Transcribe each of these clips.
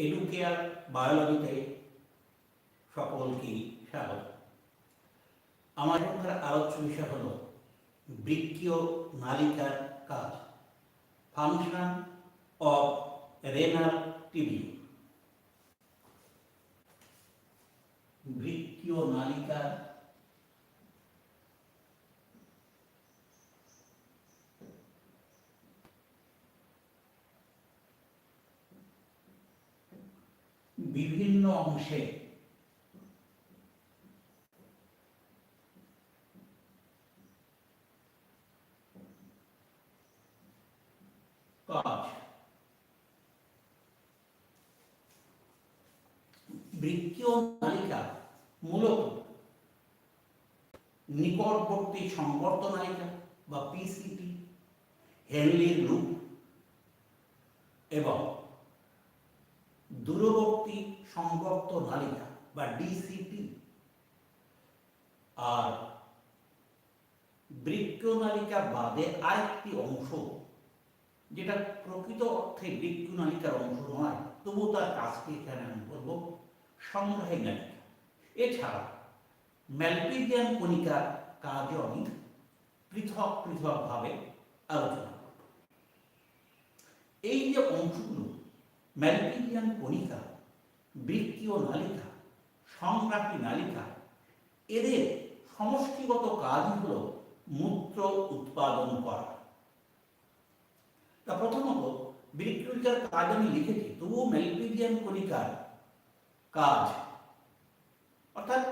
Educare বায়োলজিতে সকলকেই স্বাগত। আমার এখানকার আলোচ্য বিষয় হল বৃক্কীয় নালিকার কাজ, ফাংশন অফ রেনাল টিবিউল। বৃক্কীয় নালিকার বিভিন্ন অংশে কাজ। বৃক্কীয় নালিকা মূলত নিকটবর্তী সংবর্ত নালিকা বা পিসিটি, হেনলির লুপ এবং দূরবর্তী সংবর্ত নালিকা বা ডিসিটি। আর বৃক্কীয় নালিকা বাদে আরেকটি অংশ যেটা প্রকৃত অর্থে বৃক্কীয় নালিকার অংশ নয়, তবু তার কাজকে এখানে আমি বলবো সংগ্রাহী নালিকা। এছাড়া ম্যালপিজিয়ান কণিকার কাজও আমি পৃথক পৃথকভাবে আলোচনা করব। এই যে অংশগুলো ম্যালপিজিয়ান কণিকা, বৃক্কীয় নালিকা, সংগ্রাহী নালিকা, এদের সমষ্টিগত কাজই হল মূত্র উৎপাদন করা। তা প্রথমত বৃক্কীয় নালিকার কাজ আমি লিখেছি, তবুও ম্যালপিজিয়ান কণিকার কাজ অর্থাৎ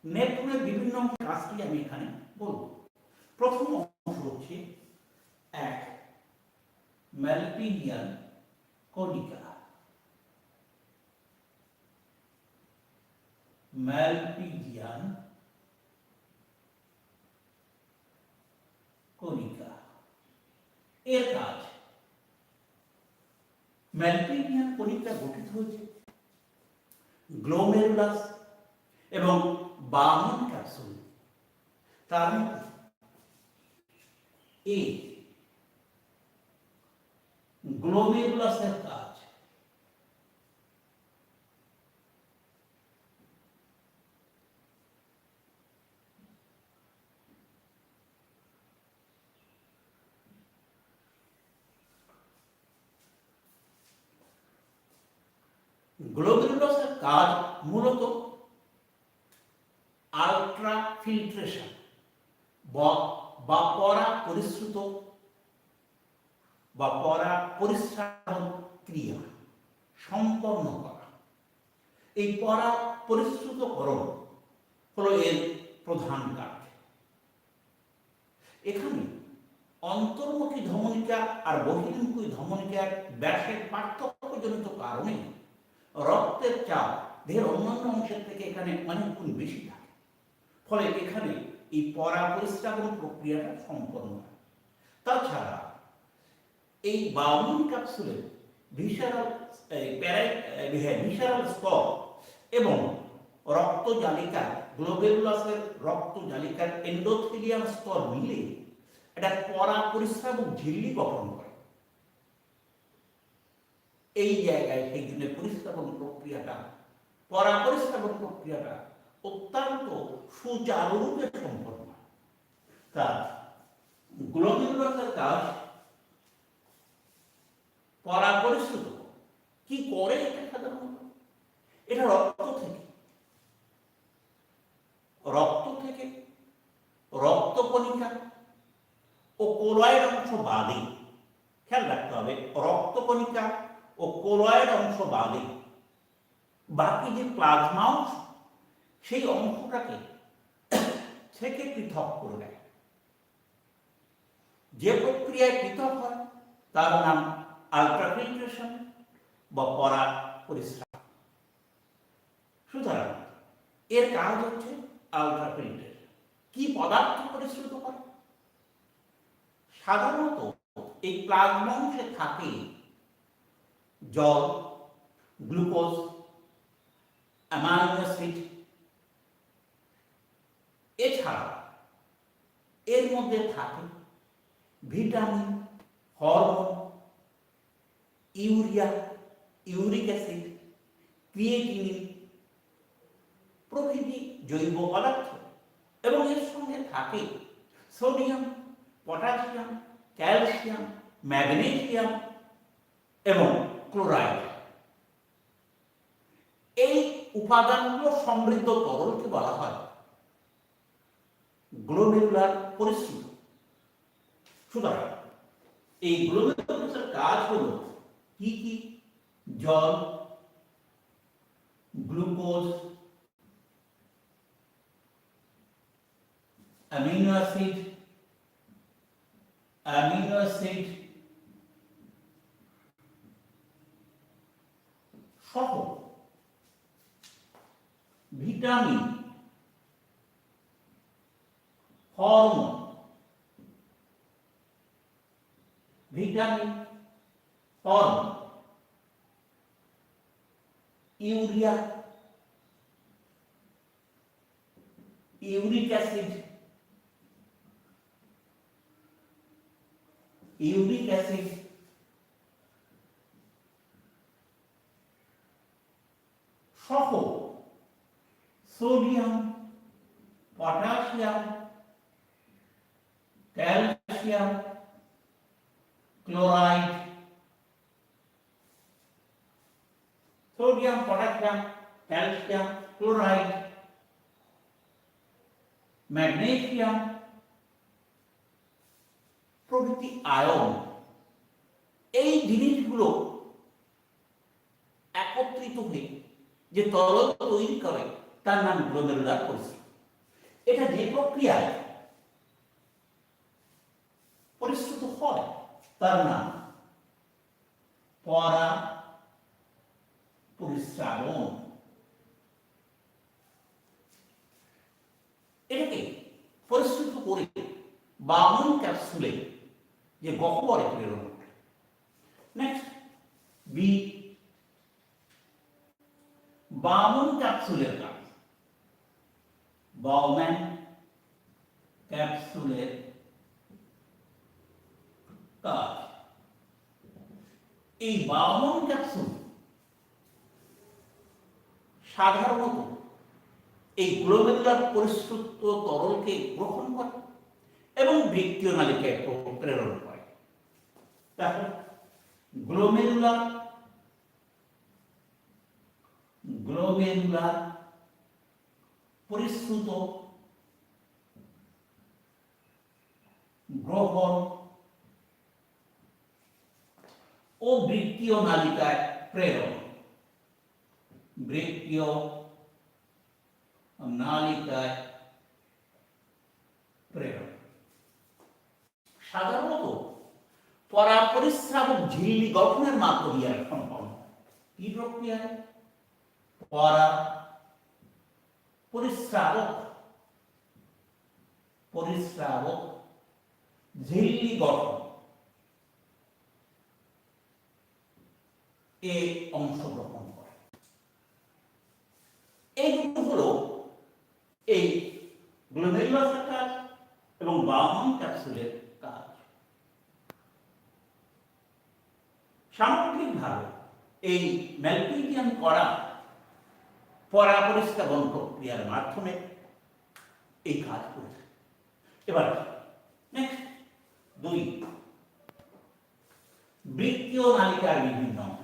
নেপথুনের বিভিন্ন কাজটি আমি এখানে বলব। প্রথম অংশ হচ্ছে এক, ম্যালপিজিয়ান কণিকা। ম্যালপিজিয়ান কণিকা এর কাজ। ম্যালপিজিয়ান কণিকা গঠিত হয়েছে গ্লোমেরুলাস এবং বার্মান ক্যাপসুল। তার এই গ্লোমেরুলাসের কাজ গ্লোমেরুলাসের কাজ মূলত আলট্রা ফিল্ট্রেশন বা পরা পরিশ্রুত বা পরা পরিস্রাবণ ক্রিয়া সম্পন্ন করা। এই পরা পরিশ্রুতকরণ হলো এর প্রধান কাজ। এখানে অন্তর্মুখী ধমনিকা আর বহির্মুখী ধমনিকার ব্যাসের পার্থক্যজনিত কারণে রক্তের চাপ দেহের অন্যান্য অংশের থেকে এখানে অনেক গুণ বেশি থাকে, ফলে এখানে এই পরা পরিস্রাবণ প্রক্রিয়াটা সম্পন্ন হয়। তাছাড়া এই বার্মান ক্যাপসুলের ভিসারাল স্তর এবং রক্তজালিকা, গ্লোমেরুলাসের রক্তজালিকার এন্ডোথেলিয়াম স্তর মিলে এটা পরা পরিস্রাবক ঝিল্লি গঠন করে। এই জায়গায় সেই জন্য পরিস্রাবণ প্রক্রিয়াটা, পরা পরিস্রাবণ প্রক্রিয়াটা অত্যন্ত সুচারুরূপে সম্পন্ন হয়। তা গ্লোমেরুলাসের কাজ পরা পরিশ্রুত কি করে? এটা সাধারণত এটা রক্ত থেকে রক্তকণিকা ও কোলয়েড অংশ বাদে, খেয়াল রাখতে হবে, রক্তকণিকা ও কোলয়েড অংশ বাদে বাকি যে প্লাজমা অংশ, সেই অংশটাকে থেকে পৃথক করে দেয়। যে প্রক্রিয়ায় পৃথক হয় তার নাম আলট্রাফিল্ট্রেশন বা পরা পরিস্রাবণ। সুতরাং এর কাজ হচ্ছে আলট্রাফিল্ট্রেশন। কি পদার্থ পরিশ্রুত করে? সাধারণত এই প্লাজমা অংশে থাকে জল, গ্লুকোজ, অ্যামাইনো অ্যাসিড। এছাড়া এর মধ্যে থাকে vitamin, hormone, urea uric acid, creatinine প্রভৃতি জৈব পদার্থ এবং এর সঙ্গে থাকে সোডিয়াম, পটাশিয়াম, ক্যালসিয়াম, ম্যাগনেসিয়াম এবং ক্লোরাইড। এই উপাদানগুলো সমৃদ্ধ তরলকে বলা হয় গ্লোমেরুলার পরিস্রুত। সুতরাং এই গ্লোমেরুলার কাজ হল কি কি? জল, গ্লুকোজ, অ্যামিনো অ্যাসিড সহ vitamin, hormone, urea, uric acid, সহ sodium, potassium, calcium, chloride, sodium, potassium, calcium, chloride, magnesium প্রভৃতি আয়ন, এই জিনিসগুলো একত্রিত হয়ে যে তরল তৈরি করে তার নাম গ্লোমেরুলার পরিস্রুত। এটা যে প্রক্রিয়ায় পরিস্রুত হয় তার নাম পরাপরিস্রাবণ। এটাকে পরিস্রুত করে বামন ক্যাপসুলে যে গহ্বরে প্রেরণ করে। নেক্সট বি, বামন ক্যাপসুলের কাজ। বাউম্যান ক্যাপসুলের কাজ, এই বাউম্যান ক্যাপসুল সাধারণত এই গ্লোমেরুলার পরিস্রুত তরলকে গ্রহণ করে এবং বৃক্কীয় নালিকায় প্রেরণ করে। তারপর গ্লোমেরুলার পরিস্রুত গ্রহণ ও বৃক্কীয় নালিকায় প্রেরণ। বৃক্কীয় নালিকায় প্রেরণ সাধারণত পরাপরিস্রাবক ঝিল্লি গঠনের মাধ্যমে সম্পন্ন। কি প্রক্রিয়ায়? পরিস্রাবক ঝিল্লি গঠন এ অংশগ্রহণ করে। এই দুটো হলো এই গ্লোমেরুলাসের কাজ এবং বাউম্যান ক্যাপসুলের কাজ। সামগ্রিকভাবে এই ম্যালপিজিয়ান করা পরাপরিস্রাবণ প্রক্রিয়ার মাধ্যমে এই কাজ করেছে। এবার নেক্সট 2, বৃক্কীয় নালিকার বিভিন্ন অংশ।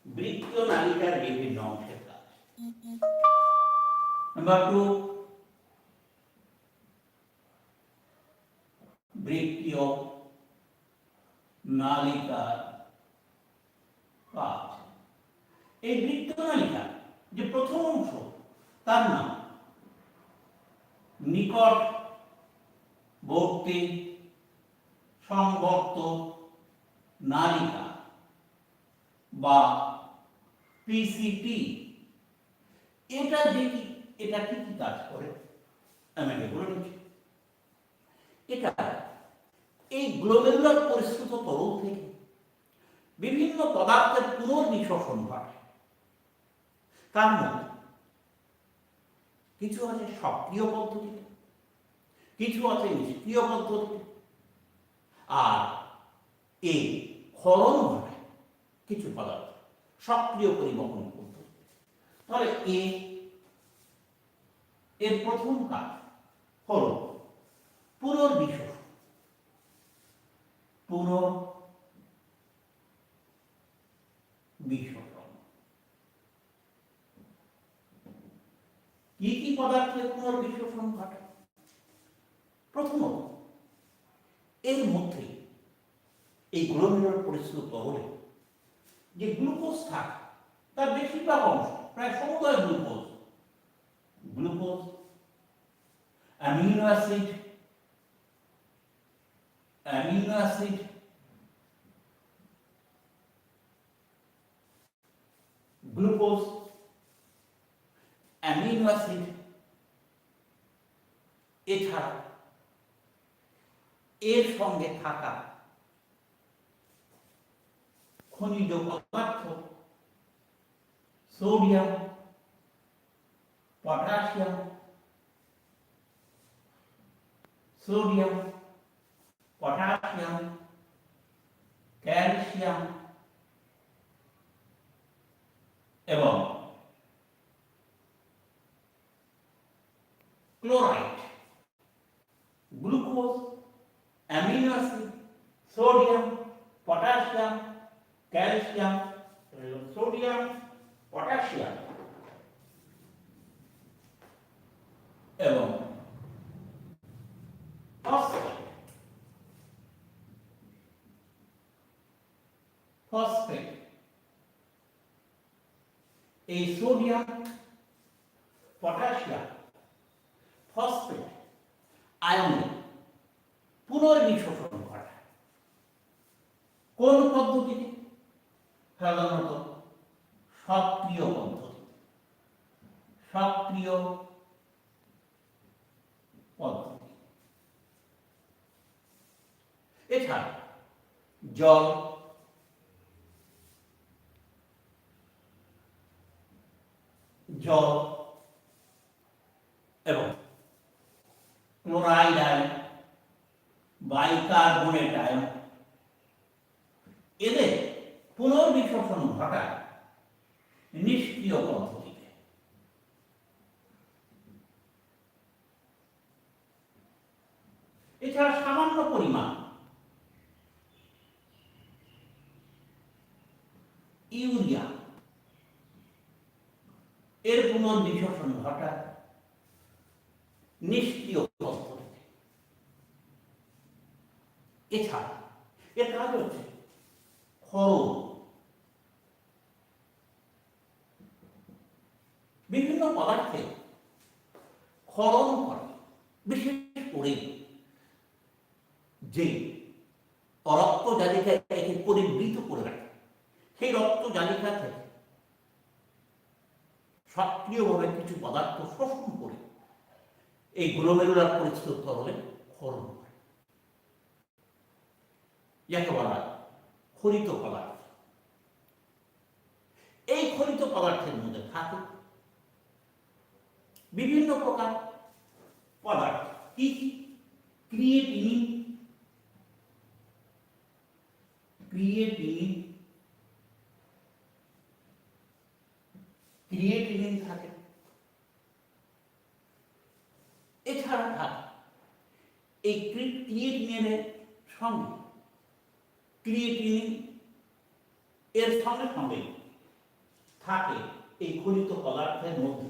বৃক্কীয় নালিকার বিভিন্ন অংশের কাজ। নাম্বার 2, বৃক্কীয় নালিকার কাজ। এই বৃক্কীয় নালিকা যে প্রথম অংশ তার নাম নিকটবর্তী সংবর্ত নালিকা বা পিসিটি। এটা কি কি কাজ করে আমি আগে বলে নিচ্ছি। এটা এই গ্লোমেরুলার পরিস্রুত তরল থেকে বিভিন্ন পদার্থের পুনর্নিঃশোষণ ঘটে। তার মধ্যে কিছু আছে সক্রিয় পদ্ধতিতে, কিছু আছে নিষ্ক্রিয় পদ্ধতিতে, আর এই ক্ষরণ ঘটায় কিছু পদার্থ সক্রিয় পরিবহন পদ্ধতি। তাহলে এর প্রথম কাজ হল পুনর্নিঃশোষণ। পুনর্নিঃশোষণ কি কি পদার্থের পুনর্নিঃশোষণ ঘটে? প্রথমত, এর মধ্যে এই গ্লোমেরুলার পরিস্থিত তরলে যে গ্লুকোজ থাকে তার বেশিরভাগ অংশ, প্রায় সমুদয় glucose, amino acid, glucose, amino acid, এছাড়া এর সঙ্গে থাকা খনিজ পদার্থ, সোডিয়াম, পটাশিয়াম, ক্যালসিয়াম এবং chloride, glucose, amino acid, sodium, potassium, calcium, sodium, potassium এবং ফসফেট। এই সোডিয়াম, পটাশিয়াম, ফসফেট আয়নের পুনর্নিঃশোষণ ঘটায়। কোন পদ্ধতিতে? সাধারণত সক্রিয় পদ্ধতি। এছাড়া জল, এবং ক্লোরাইড আয়ন, বাইকার্বনেট আয়ন, এদের পুনর্নিঃশোষণ ঘটায় নিষ্ক্রিয় পদ্ধতিতে। এছাড়া সামান্য পরিমাণ ইউরিয়া, এর পুনর্নিঃশোষণ ঘটায় নিষ্ক্রিয় পদ্ধতিতে। এছাড়া এর কাজ হচ্ছে ক্ষরণ। বিভিন্ন পদার্থে ক্ষরণ করে, বিশেষ করে যে রক্ত জালিকা একে পরিবৃত করে রাখে, সেই রক্ত জালিকা থেকে সক্রিয়ভাবে কিছু পদার্থ শোষণ করে এই গ্লোমেরুলার পরিস্থিত তরলে ক্ষরণ করে, যাকে বলা হয় খরিত পদার্থ। এই খরিত পদার্থের মধ্যে থাকে বিভিন্ন প্রকার পদার্থ। কি? ক্রিয়েটিনিন থাকে। এছাড়া থাকে এই ক্রিয়েটিনিনের সঙ্গে এর সঙ্গে সঙ্গে থাকে এই খনিজ পদার্থের মধ্যে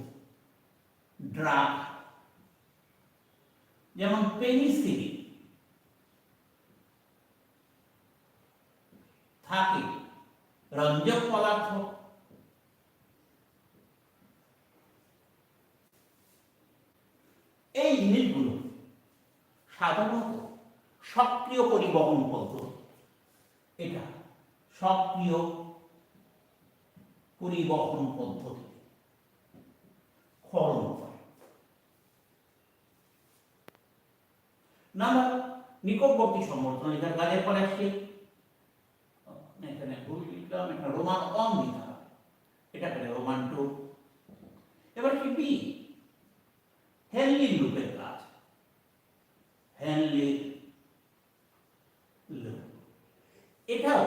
ড্রাগ, যেমন পেনিসিলিন, থাকে রঞ্জক পদার্থ, এই জিনিসগুলো সাধারণত সক্রিয় পরিবহন পদ্ধতি। এটা সক্রিয় পরিবহন পদ্ধতি ক্ষরণ করে। নাম্বার নিকটবর্তী সমর্থন, এটা কাজের পরে আসছে এখানে ভুল লিখলাম, এটা রোমান অন দিতে হবে, এটা এখানে রোমান টু। এবার কি বি, হেনলি লুপের কাজ, হেনলি লুপ, এটাও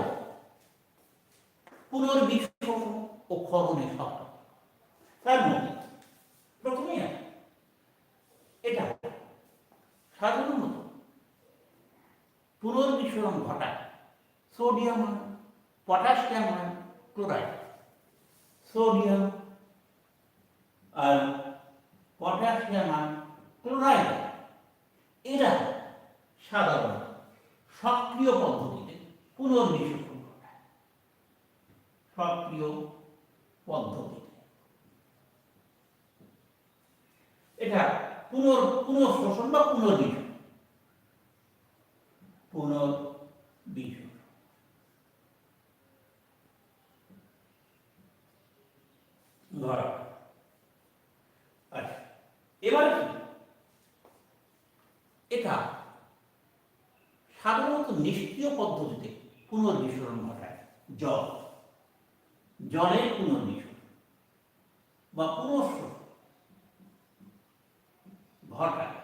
পুনর্বিশোষণ ও ক্ষরণে শব্দ। তার মধ্যে প্রথমে এটা সাধারণত পুনর্বিশোষণ ঘটায় sodium ion, potassium ion, chloride. Sodium আর পটাশিয়াম আয়ন, ক্লোরাইড, এরা সাধারণত সক্রিয় পদ্ধতিতে পুনর্বিশোষণ ঘটায়, সক্রিয় পদ্ধতিতে। এটা পুনঃশোষণ বা পুনর্বিশোষণ, পুনর্বিশোষণ। ধরা, আচ্ছা এবার কি, এটা সাধারণত নিষ্ক্রিয় পদ্ধতিতে পুনর্বিশোষণ ঘটায়, জল, জলের পুনর্বিশোষণ বা পুনঃশোষণ ঘটায়